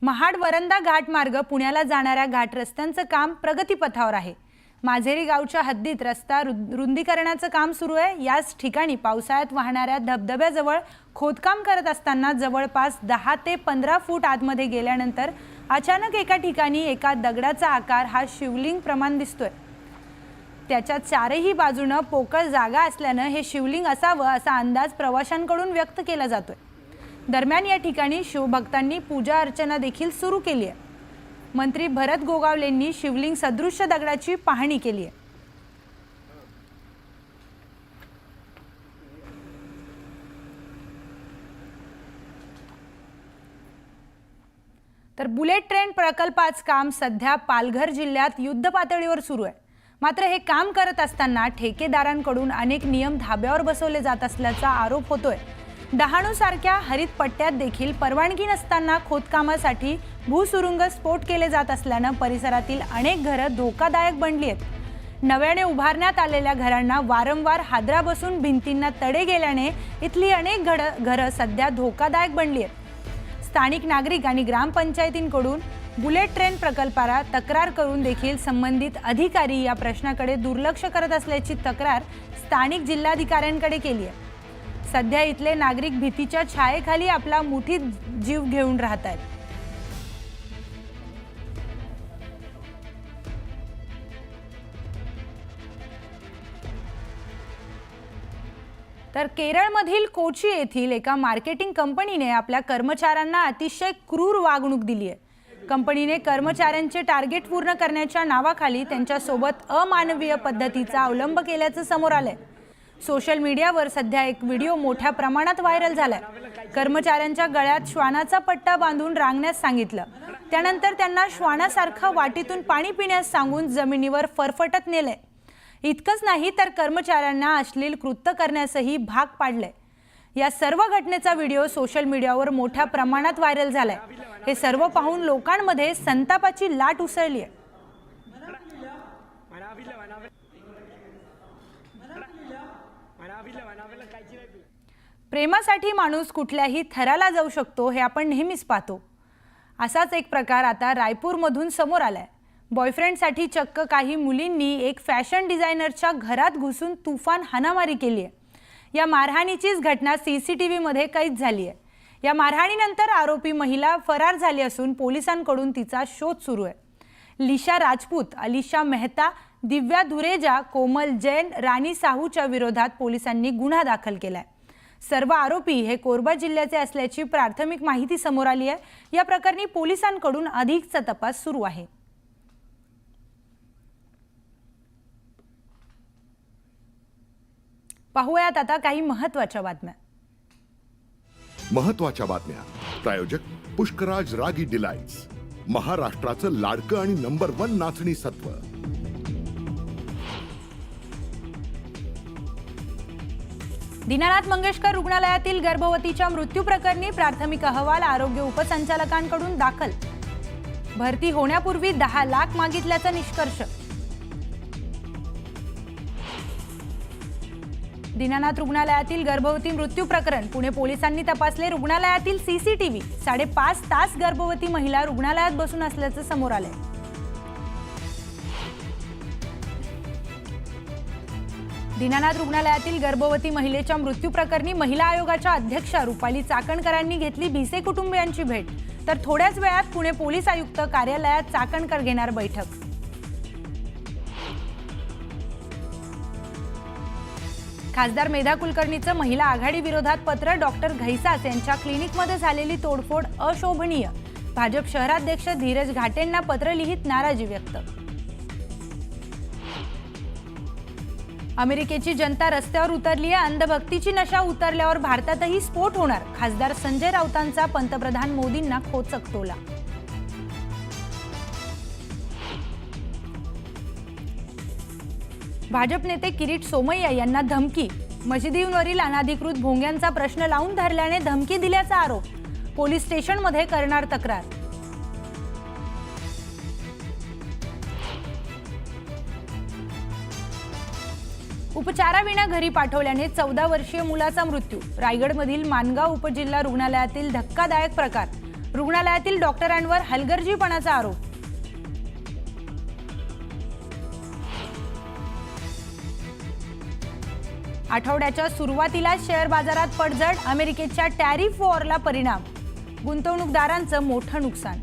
Mahad veranda घाट मार्ग पुण्याला जाणाऱ्या घाट रस्त्यांचं काम प्रगतीपथावर आहे। माझेरी गावच्या हद्दीत रस्ता रुंदीकरणाचं काम सुरू आहे। याच ठिकाणी पावसाळ्यात वाहणाऱ्या धबधब्याजवळ खोदकाम करत असताना जवळपास 10 ते 15 फूट आतमध्ये गेल्यानंतर अचानक एका ठिकाणी एका दगडाचा आकार हा शिवलिंग प्रमाण दिसतोय। त्याच्या चारही बाजूने पोकळ जागा असल्याने हे शिवलिंग असावं असा अंदाज प्रवाशांकडून व्यक्त केला जातोय। दरम्यान या ठिकाणी शिवभक्तांनी पूजा अर्चना देखील सुरू केली आहे। मंत्री भरत गोगावलेंनी शिवलिंग सदृश्य दगडाची पाहणी केली आहे। तर बुलेट ट्रेन प्रकल्पाचं काम सध्या पालघर जिल्ह्यात युद्ध पातळीवर सुरू आहे। मात्र हे काम करत असताना ठेकेदारांकडून अनेक नियम धाब्यावर बसवले जात असल्याचा आरोप होतोय। डहाणू सारख्या हरित पट्ट्यात देखील परवानगी नसताना खोदकामासाठी भूसुरुंग स्फोट केले जात असल्याने परिसरातील अनेक घरे धोकादायक बनली आहेत। नव्याने उभारण्यात आलेल्या घरांना वारंवार हादरा बसून भिंतींना तडे गेल्याने इथली अनेक घरे सध्या धोकादायक बनली आहेत। स्थानिक नागरिक आणि ग्रामपंचायतींकडून बुलेट ट्रेन प्रकल्पाला तक्रार करून देखील संबंधित अधिकारी या प्रश्नाकडे दुर्लक्ष करत असल्याची तक्रार स्थानिक जिल्हाधिकाऱ्यांकडे केली आहे। सध्या इथले नागरिक भीतीच्या छायेखाली आपला मुठीत जीव घेऊन राहत आहेत। तर केरळमधील कोची येथील एका मार्केटिंग कंपनीने आपल्या कर्मचाऱ्यांना अतिशय क्रूर वागणूक दिली आहे। कंपनीने कर्मचाऱ्यांचे टार्गेट पूर्ण करण्याच्या नावाखाली त्यांच्यासोबत अमानवीय पद्धतीचा अवलंब केल्याचं समोर आलंय। सोशल मीडियावर सध्या एक व्हिडिओ मोठ्या प्रमाणात व्हायरल झालाय। कर्मचाऱ्यांच्या गळ्यात श्वानाचा पट्टा बांधून रांगण्यास सांगितलं। त्यानंतर त्यांना श्वानासारखं वाटीतून पाणी पिण्यास सांगून जमिनीवर फरफटत नेलंय। इतकंच नाही तर कर्मचाऱ्यांना अश्लील कृत्य करण्यासही भाग पाडलंय। या सर्व घटनेचा व्हिडिओ सोशल मीडियावर मोठ्या प्रमाणात व्हायरल झालाय। हे सर्व पाहून लोकांमध्ये संतापाची लाट उसळली आहे। प्रेमासाठी माणूस कुठल्याही थराला जाऊ शकतो हे आपण नेहमीच पाहतो। असाच एक प्रकार आता रायपूरमधून समोर आलाय। बॉयफ्रेंडसाठी चक्क काही मुलींनी एक फॅशन डिझायनरच्या घरात घुसून तुफान हाणामारी केली आहे। या मारहाणीचीच घटना सीसीटीव्ही मध्ये कैद झाली आहे। या मारहाणीनंतर आरोपी महिला फरार झाली असून पोलिसांकडून तिचा शोध सुरू आहे। लिशा राजपूत, अलिशा मेहता, दिव्या धुरेजा, कोमल जैन, राणी साहूच्या विरोधात पोलिसांनी गुन्हा दाखल केलाय। सर्व आरोपी हे कोरबा जिल्ह्याचे असल्याची प्राथमिक माहिती समोर आली आहे। या प्रकरणी पोलिसांकडून अधिकचा तपास सुरू आहे। पाहूयात आता काही महत्त्वाच्या बातम्या। प्रायोजक पुष्कराज रागी डिलाइट्स, महाराष्ट्राचं लाडकं आणि नंबर 1 नाचणी सत्व। दीनानाथ मंगेशकर रुग्णालयातील गर्भवतीच्या मृत्यू प्रकरणी प्राथमिक अहवाल आरोग्य उपसंचालकांकडून दाखल। भरती होण्यापूर्वी 10 लाख मागितल्याचा निष्कर्ष। दीनानाथ रुग्णालयातील गर्भवती मृत्यू प्रकरण पुणे पोलिसांनी तपासले। रुग्णालयातील सीसीटीव्ही 5.5 तास गर्भवती महिला रुग्णालयात बसून असल्याचं समोर आलंय। दीनानाथ रुग्णालयातील गर्भवती महिलेच्या मृत्यू प्रकरणी महिला आयोगाच्या अध्यक्षा रुपाली चाकणकरांनी घेतली भिसे कुटुंबियांची भेट। तर थोड्याच वेळात पुणे पोलीस आयुक्त कार्यालयात चाकणकर घेणार बैठक। खासदार मेधा कुलकर्णीचं महिला आघाडी विरोधात पत्र। डॉक्टर घैसास यांच्या क्लिनिकमध्ये झालेली तोडफोड अशोभनीय। भाजप शहराध्यक्ष धीरज घाटेंना पत्र लिहित नाराजी व्यक्त। अमेरिकेची जनता रस्त्यावर उतरली आहे। अंधभक्तीची नशा उतरल्यावर भारतातही स्फोट होणार। खासदार संजय राऊतांचा पंतप्रधान मोदींना खोचक टोला। भाजप नेते किरीट सोमय्या यांना धमकी। मशिदींवरील अनाधिकृत भोंग्यांचा प्रश्न लावून धरल्याने धमकी दिल्याचा आरोप। पोलीस स्टेशनमध्ये करणार तक्रार। उपचाराविना घरी पाठवल्याने 14 वर्षीय मुलाचा मृत्यू। रायगडमधील मानगाव उपजिल्हा रुग्णालयातील धक्कादायक प्रकार। रुग्णालयातील डॉक्टरांवर हलगर्जीपणाचा आरोप. आठवड्याच्या सुरुवातीला शेअर बाजारात पडझड, अमेरिकेच्या टॅरिफ वॉरला परिणाम, गुंतवणूकदारांचं मोठं नुकसान.